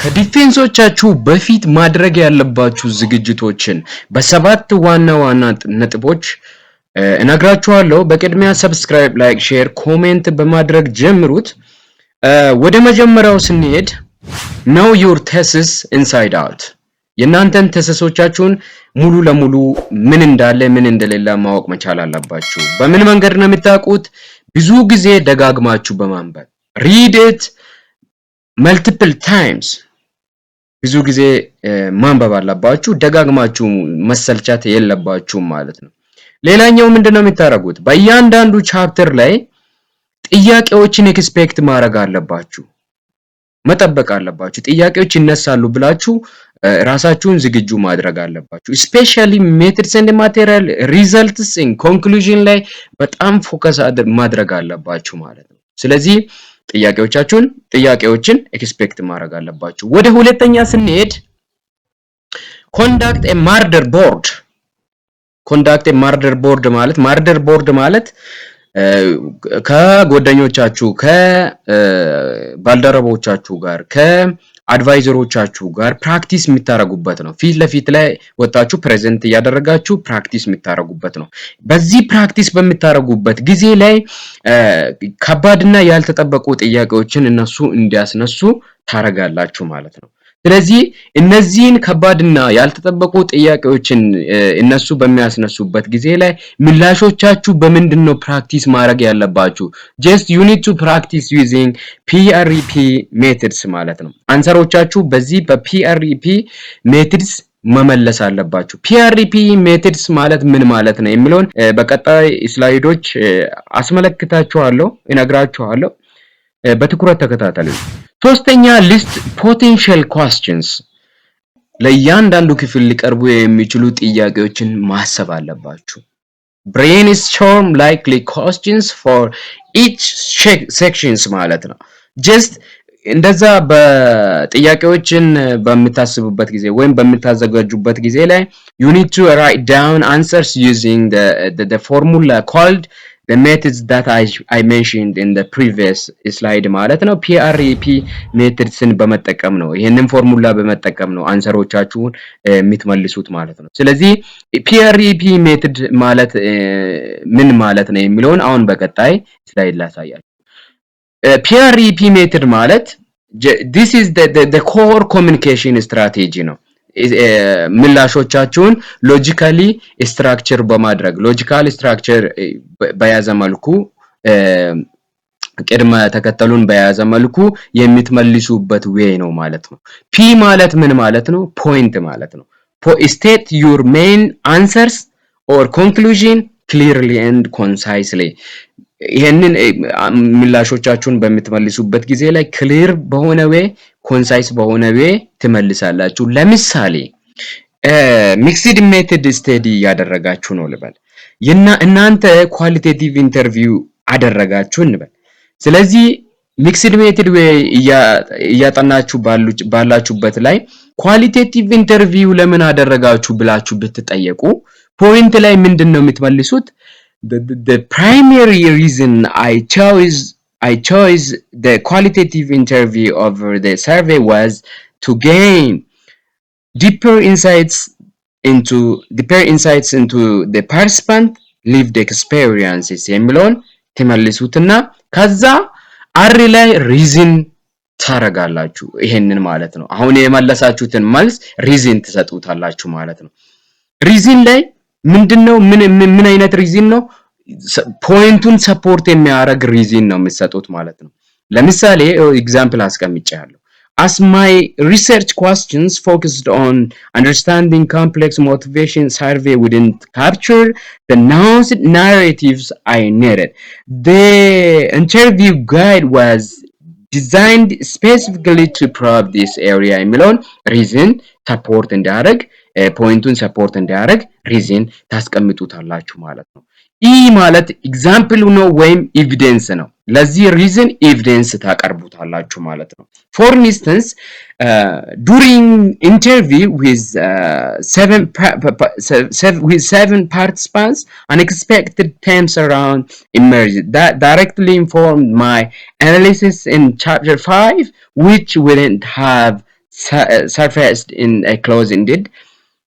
ከዲፌንሶቻችሁ በፊት ማድረግ ያለባችሁ ዝግጅቶችን በሰባት ዋና ነጥቦች እነግራችኋለሁ። በቅድሚያ ሰብስክራይብ፣ ላይክ፣ ሼር፣ ኮሜንት በማድረግ ጀምሩት። ወደ መጀመሪያው ስንሄድ know your thesis inside out። የናንተን ተሰሶቻችሁን ሙሉ ለሙሉ ምን እንዳለ ምን እንደሌለ ማወቅ መቻል አለባችሁ። በምን መንገድ ነው የምታውቁት? ብዙ ጊዜ ደጋግማችሁ በማንበብ read it multiple times። ብዙ ጊዜ ማንበብ አለባችሁ፣ ደጋግማችሁ መሰልቻት የለባችሁም ማለት ነው። ሌላኛው ምንድነው የምታረጉት? በእያንዳንዱ ቻፕተር ላይ ጥያቄዎችን ኤክስፔክት ማድረግ አለባችሁ፣ መጠበቅ አለባችሁ። ጥያቄዎች ይነሳሉ ብላችሁ ራሳችሁን ዝግጁ ማድረግ አለባችሁ። especially methods and material results in conclusion ላይ በጣም ፎከስ ማድረግ አለባችሁ ማለት ነው። ስለዚህ ጥያቄዎችን ኤክስፔክት ማድረግ አለባችሁ። ወደ ሁለተኛ ስንሄድ conduct a murder board ማለት ከጓደኞቻችሁ ከባልደረቦቻችሁ ጋር ከአድቫይዘሮቻችሁ ጋር ፕራክቲስ የምታረጉበት ነው። ፊት ለፊት ላይ ወጣችሁ ፕሬዘንት ያደረጋችሁ ፕራክቲስ የምታረጉበት ነው። በዚህ ፕራክቲስ በምታረጉበት ጊዜ ላይ ከባድና ያልተጠበቁ ጥያቄዎችን እነሱ እንዲያስነሱ ታረጋላችሁ ማለት ነው። ስለዚህ እነዚህን ከባድና ያልተጠበቁ ጥያቄዎችን እነሱ በሚያስነሱበት ጊዜ ላይ ምላሾቻችሁ በምንድነው ፕራክቲስ ማድረግ ያለባችሁ? just you need to practice using PREP methods ማለት ነው። አንሰሮቻችሁ በዚህ በPREP methods መመለስ አለባችሁ። PREP methods ማለት ምን ማለት ነው የሚለውን በቀጣይ ስላይዶች አስመለክታችኋለሁ፣ እነግራችኋለሁ። በትኩረት ተከታተሉ። ሶስተኛ list potential questions። ለእያንዳንዱ ክፍል ሊቀርቡ የሚችሉ ጥያቄዎችን ማሰብ አለባችሁ። brainstorm likely questions for each sections ማለት ነው። just እንደዛ በጥያቄዎችን በምታስቡበት ጊዜ ወይም በምታዘጋጁበት ጊዜ ላይ you need to write down answers using the formula called the methods that I mentioned in the previous slide ማለት ነው። PREP methodsን በመጠቀም ነው፣ ይሄንን ፎርሙላ በመጠቀም ነው አንሰሮቻችሁን የምትመልሱት ማለት ነው። ስለዚህ PREP ሜተድ ማለት ምን ማለት ነው የሚለውን አሁን በቀጣይ ስላይድ ላሳያችሁ። PREP ሜተድ ማለት this is the core communication strategy ነው። ምላሾቻችሁን ሎጂካሊ ስትራክቸር በማድረግ ሎጂካል ስትራክቸር በያዘ መልኩ ቅድመ ተከተሉን በያዘ መልኩ የምትመልሱበት ዌይ ነው ማለት ነው። ፒ ማለት ምን ማለት ነው? ፖይንት ማለት ነው። state your main answers or conclusion clearly and concisely። ይሄንን ምላሾቻችሁን በምትመልሱበት ጊዜ ላይ ክሊር በሆነ ዌይ ኮንሳይስ በሆነ ዌይ ትመልሳላችሁ። ለምሳሌ ሚክስድ ሜተድ ስቴዲ ያደረጋችሁ ነው ልበል፣ እናንተ ኳሊቴቲቭ ኢንተርቪው አደረጋችሁ እንበል። ስለዚህ ሚክስድ ሜተድ ዌይ እያጠናችሁ ባላችሁበት ላይ ኳሊቴቲቭ ኢንተርቪው ለምን አደረጋችሁ ብላችሁ ብትጠየቁ ፖይንት ላይ ምንድነው የምትመልሱት? The primary reason I chose the qualitative interview over the survey was to gain deeper insights into the participant lived experiences የሚለውን ተመልሱትና ከዛ አሪ ላይ ሪዝን ታረጋላችሁ። ይሄንን ማለት ነው። አሁን የመለሳችሁትን መልስ ሪዝን ትሰጡታላችሁ ማለት ነው። ሪዝን ላይ ምንድነው ምን አይነት ሪዝን ነው? ፖይንቱን ሰፖርት የሚያደርግ ሪዝን ነው የምትሰጡት ማለት ነው። ለምሳሌ ኤግዛምፕል አስቀምጫለሁ። as my research questions focused on understanding complex motivation, survey wouldn't capture the narratives I needed. The interview guide was designed specifically to probe this area የሚለውን ሪዝን ሰፖርት እንዲያደርግ ፖይንቱን ሰፖርት እንዲያደርግ ሪዝን ታስቀምጡታላችሁ ማለት ነው። ኢ ማለት ኤግዛምፕል ነው ወይም ኤቪደንስ ነው። ለዚህ ሪዝን ኤቪደንስ ታቀርቡታላችሁ ማለት ነው። for instance during interview with seven participants, unexpected themes around emerged that directly informed my analysis in chapter 5, which wouldn't have surfaced in a closed-ended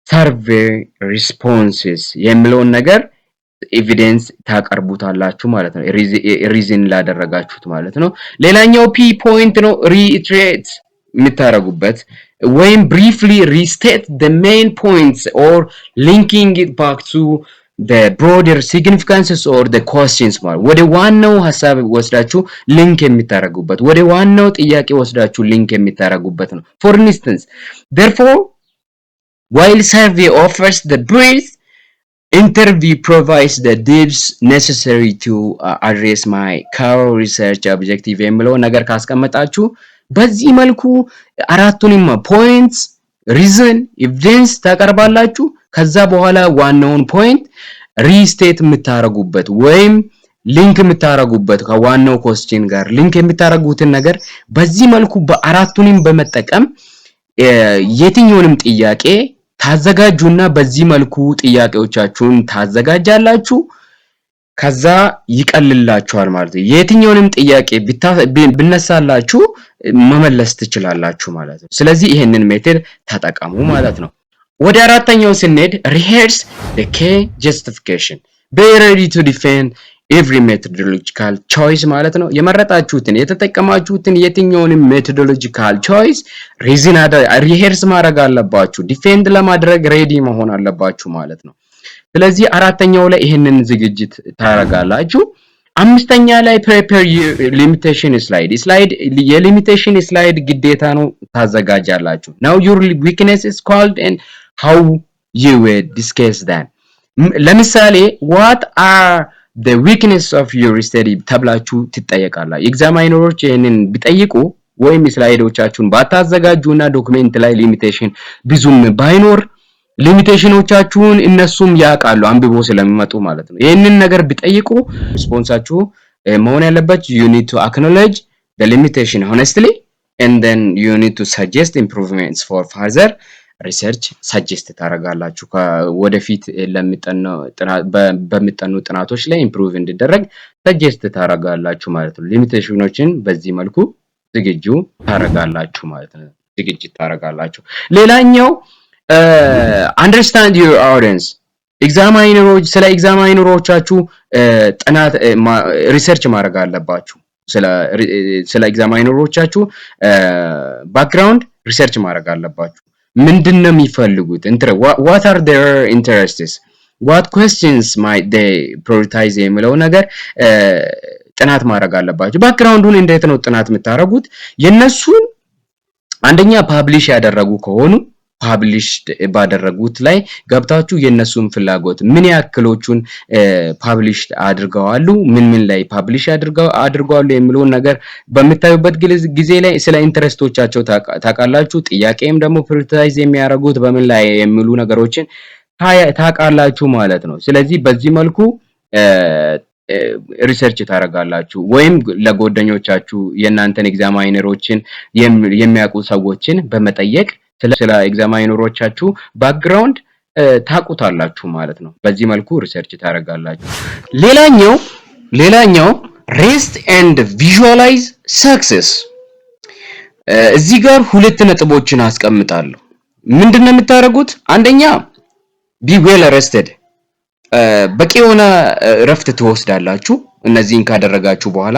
survey responses የሚለውን ነገር ኤቪደንስ ታቀርቡታላችሁ ማለት ነው። ሪዝን ላደረጋችሁት ማለት ነው። ሌላኛው ፒ ፖይንት ነው። ሪኢትሬት የምታረጉበት ወይም briefly restate the main points or linking it back to the broader significances or the questions ማለት ወደ ዋናው ሐሳብ ወስዳችሁ ሊንክ የሚታረጉበት ወደ ዋናው ጥያቄ ወስዳችሁ ሊንክ የሚታረጉበት ነው። for instance, therefore, while survey offers the brief, interview provides the depth necessary to address my core research objective የሚለው ነገር ካስቀመጣችሁ በዚህ መልኩ አራቱንም ፖይንትስ ሪዝን ኤቪደንስ ታቀርባላችሁ። ከዛ በኋላ ዋናውን ፖይንት ሪስቴት የምታረጉበት ወይም ሊንክ የምታረጉበት ከዋናው ኮስችን ጋር ሊንክ የምታረጉትን ነገር በዚህ መልኩ በአራቱንም በመጠቀም የትኛውንም ጥያቄ ታዘጋጁና በዚህ መልኩ ጥያቄዎቻችሁን ታዘጋጃላችሁ። ከዛ ይቀልላችኋል ማለት ነው። የትኛውንም ጥያቄ ብነሳላችሁ መመለስ ትችላላችሁ ማለት ነው። ስለዚህ ይሄንን ሜተድ ተጠቀሙ ማለት ነው። ወደ አራተኛው ስንሄድ rehearse the key justification, be ready to defend every methodological choice ማለት ነው። የመረጣችሁትን የተጠቀማችሁትን የትኛውንም methodological choice rehearse ማድረግ አለባችሁ። ዲፌንድ ለማድረግ ሬዲ መሆን አለባችሁ ማለት ነው። ስለዚህ አራተኛው ላይ ይሄንን ዝግጅት ታረጋላችሁ። አምስተኛ ላይ prepare limitation slide የሊሚቴሽን ስላይድ ግዴታ ነው ታዘጋጃላችሁ። now your weakness is called and how you will discuss that። ለምሳሌ what are the weakness of your study ተብላችሁ ትጠየቃላችሁ። ኤግዛማይነሮች ይሄንን ቢጠይቁ ወይም ስላይዶቻችሁን ባታዘጋጁና ዶክመንት ላይ ሊሚቴሽን ብዙም ባይኖር ሊሚቴሽኖቻችሁን እነሱም ያውቃሉ አንብቦ ስለሚመጡ ማለት ነው። ይሄንን ነገር ቢጠይቁ ሪስፖንሳችሁ መሆን ያለበት you need to acknowledge the limitation honestly and then you need to suggest improvements for further research suggest ታረጋላችሁ። ወደፊት በሚጠኑ ጥናቶች ላይ ኢምፕሩቭ እንዲደረግ suggest ታረጋላችሁ ማለት ነው። ሊሚቴሽኖችን በዚህ መልኩ ዝግጁ ታረጋላችሁ ማለት ነው። ዝግጅት ታረጋላችሁ። ሌላኛው understand your audience ኤግዛማይነሮች ስለ ኤግዛማይነሮቻችሁ ጥናት ሪሰርች ማድረግ አለባችሁ። ስለ ኤግዛማይነሮቻችሁ ባክግራውንድ ሪሰርች ማድረግ አለባችሁ። ምንድነው የሚፈልጉት? what are their interests, what questions might they prioritize የሚለው ነገር ጥናት ማድረግ አለባችሁ። ባክግራውንዱን እንዴት ነው ጥናት የምታረጉት? የነሱን አንደኛ ፓብሊሽ ያደረጉ ከሆኑ ፓብሊሽድ ባደረጉት ላይ ገብታችሁ የነሱን ፍላጎት ምን ያክሎቹን ፓብሊሽድ አድርገዋሉ፣ ምን ላይ ፓብሊሽ አድርገዋሉ የሚለውን ነገር በመታዩበት ጊዜ ላይ ስለ ኢንተረስቶቻቸው ታቃላችሁ። ጥያቄም ደግሞ ፕሪዮሪታይዝ የሚያደርጉት በምን ላይ የሚሉ ነገሮችን ታቃላችሁ ማለት ነው። ስለዚህ በዚህ መልኩ ሪሰርች ታረጋላችሁ ወይም ለጓደኞቻችሁ የናንተን ኤግዛማይነሮችን የሚያውቁ ሰዎችን በመጠየቅ ስለ ኤግዛማይነሮቻችሁ ባክግራውንድ ታቁታላችሁ ማለት ነው። በዚህ መልኩ ሪሰርች ታረጋላችሁ። ሌላኛው rest and visualize success። እዚህ ጋር ሁለት ነጥቦችን አስቀምጣለሁ። ምንድነው የምታረጉት? አንደኛ be well rested፣ በቂ የሆነ ረፍት ትወስዳላችሁ እነዚህን ካደረጋችሁ በኋላ።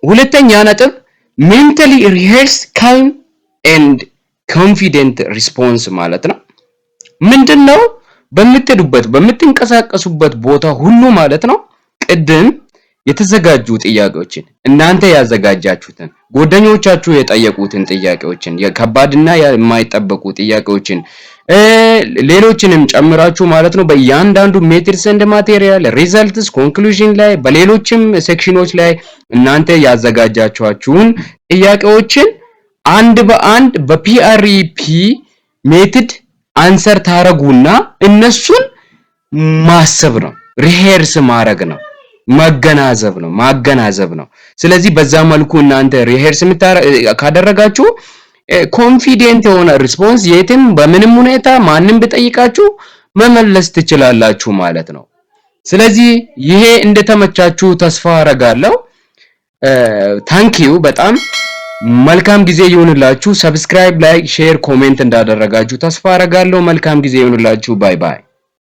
ሁለተኛ ነጥብ mentally rehearse calm and confident response ማለት ነው። ምንድነው? በምትሄዱበት በምትንቀሳቀሱበት ቦታ ሁሉ ማለት ነው ቅድም የተዘጋጁ ጥያቄዎችን እናንተ ያዘጋጃችሁትን ጓደኞቻችሁ የጠየቁትን ጥያቄዎችን ከባድና የማይጠበቁ ጥያቄዎችን ሌሎችንም ጨምራችሁ ማለት ነው በእያንዳንዱ ሜትድስ ኤንድ ማቴሪያል ሪዛልትስ ኮንክሉዥን ላይ በሌሎችም ሴክሽኖች ላይ እናንተ ያዘጋጃችኋቸውን ጥያቄዎችን አንድ በአንድ በፒአርኢፒ ሜትድ አንሰር ታረጉና እነሱን ማሰብ ነው፣ ሪሄርስ ማድረግ ነው፣ ማገናዘብ ነው። ስለዚህ በዛ መልኩ እናንተ ሪሄርስ ካደረጋችሁ ኮንፊደንት የሆነ ሪስፖንስ የትም በምንም ሁኔታ ማንም ቢጠይቃችሁ መመለስ ትችላላችሁ ማለት ነው። ስለዚህ ይሄ እንደተመቻችሁ ተስፋ አረጋለሁ። ታንኪዩ በጣም መልካም ጊዜ ይሁንላችሁ። ሰብስክራይብ፣ ላይክ፣ ሼር፣ ኮሜንት እንዳደረጋችሁ ተስፋ አደርጋለሁ። መልካም ጊዜ ይሁንላችሁ። ባይ ባይ።